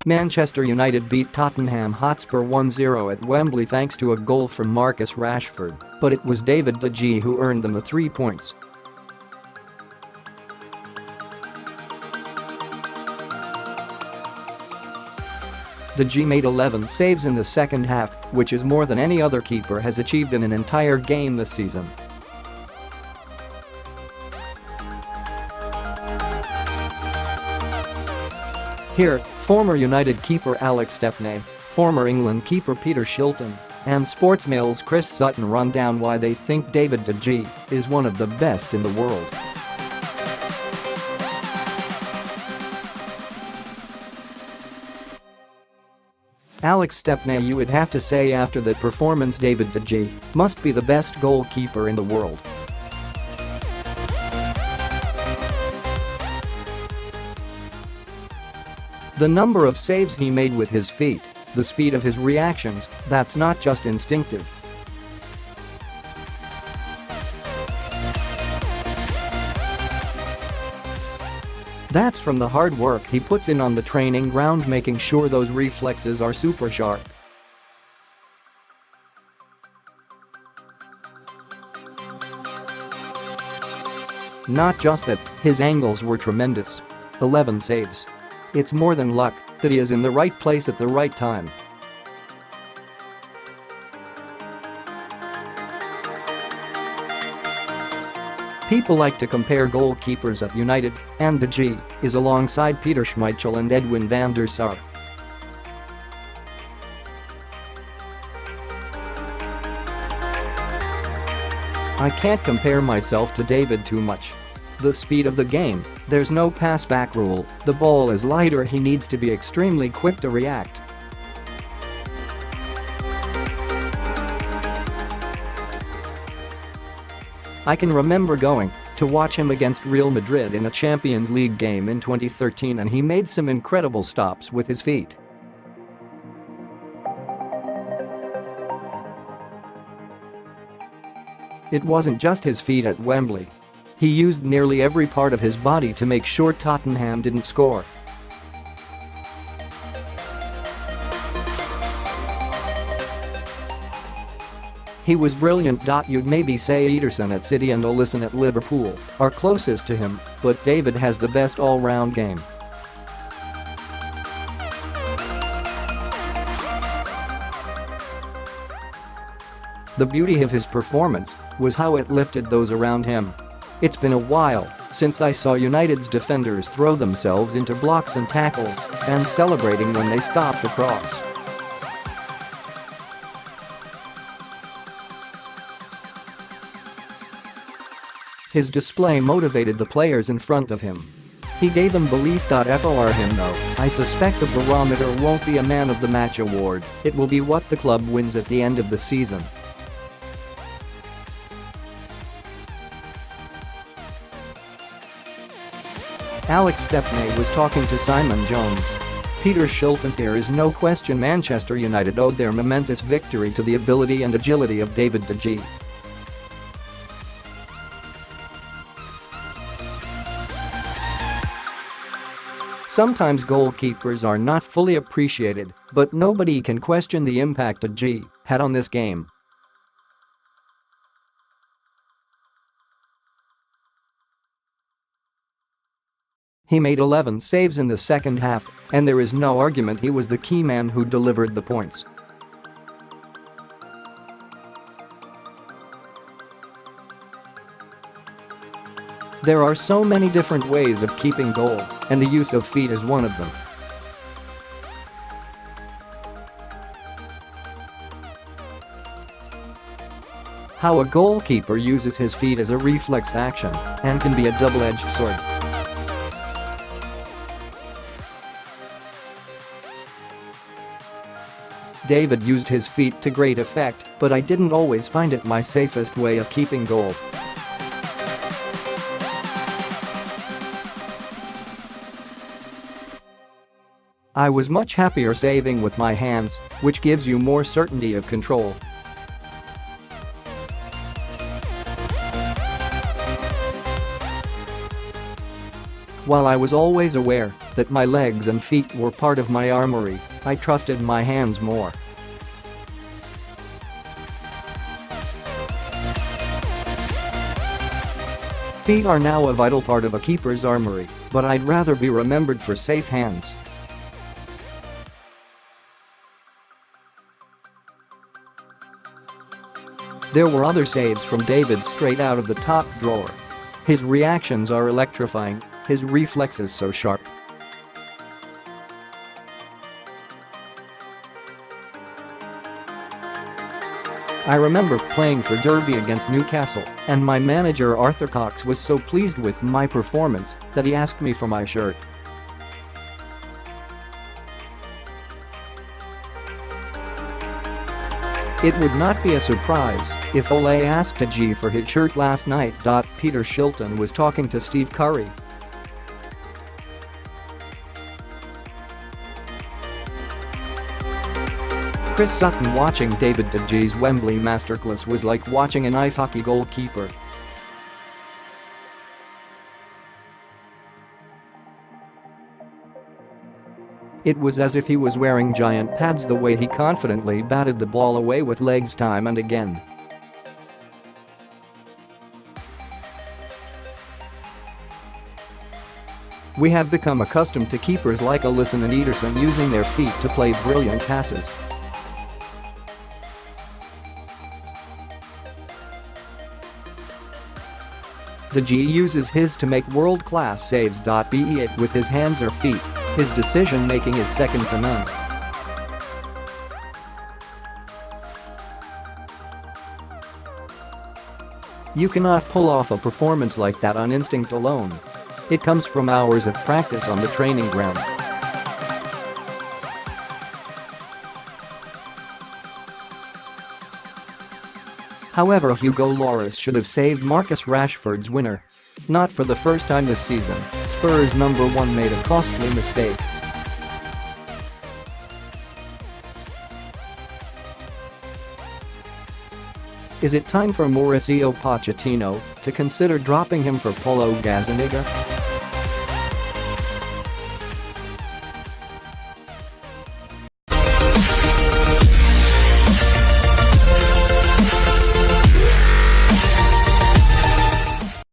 Manchester United beat Tottenham Hotspur 1-0 at Wembley thanks to a goal from Marcus Rashford, but it was David de Gea who earned them the 3 points. De Gea made 11 saves in the second half, which is more than any other keeper has achieved in an entire game this season. Here, former United keeper Alex Stepney, former England keeper Peter Shilton, and Sportsmail's Chris Sutton run down why they think David de Gea is one of the best in the world. Alex Stepney: You would have to say after that performance David de Gea must be the best goalkeeper in the world. The number of saves he made with his feet, the speed of his reactions, that's not just instinctive. That's from the hard work he puts in on the training ground, making sure those reflexes are super sharp. Not just that, his angles were tremendous. 11 saves. It's more than luck that he is in the right place at the right time. People like to compare goalkeepers at United, and De Gea is alongside Peter Schmeichel and Edwin van der Sar. I can't compare myself to David too much. The speed of the game, there's no pass-back rule, the ball is lighter, he needs to be extremely quick to react. I can remember going to watch him against Real Madrid in a Champions League game in 2013, and he made some incredible stops with his feet. It wasn't just his feet at Wembley. He used nearly every part of his body to make sure Tottenham didn't score. He was brilliant.You'd maybe say Ederson at City and Alisson at Liverpool are closest to him, but David has the best all-round game. The beauty of his performance was how it lifted those around him. It's been a while since I saw United's defenders throw themselves into blocks and tackles and celebrating when they stopped a cross. His display motivated the players in front of him. He gave them belief.For him though. I suspect the barometer won't be a man of the match award, it will be what the club wins at the end of the season. Alex Stepney was talking to Simon Jones Peter ShiltonThere. Is no question Manchester United owed their momentous victory to the ability and agility of David de Gea. Sometimes goalkeepers are not fully appreciated, but nobody can question the impact de Gea had on this game. He made 11 saves in the second half, and there is no argument he was the key man who delivered the points. There are so many different ways of keeping goal, and the use of feet is one of them. How a goalkeeper uses his feet as a reflex action and can be a double-edged sword. David used his feet to great effect, but I didn't always find it my safest way of keeping goal. I was much happier saving with my hands, which gives you more certainty of control. While I was always aware that my legs and feet were part of my armory, I trusted my hands more. Feet are now a vital part of a keeper's armory, but I'd rather be remembered for safe hands. There were other saves from David straight out of the top drawer. His reactions are electrifying, his reflexes so sharp. I remember playing for Derby against Newcastle, and my manager Arthur Cox was so pleased with my performance that he asked me for my shirt. It would not be a surprise if Ole asked De Gea for his shirt last night. Peter Shilton was talking to Steve Curry. Chris Sutton watching David de Gea's Wembley masterclass was like watching an ice hockey goalkeeper. It was as if he was wearing giant pads the way he confidently batted the ball away with legs time and again. We have become accustomed to keepers like Alisson and Ederson using their feet to play brilliant passes. De Gea uses his to make world-class saves. Be it with his hands or feet, his decision-making is second to none. You cannot pull off a performance like that on instinct alone. It comes from hours of practice on the training ground. However, Hugo Lloris should have saved Marcus Rashford's winner. Not for the first time this season, Spurs #1 made a costly mistake. Is it time for Mauricio Pochettino to consider dropping him for Paulo Gazzaniga?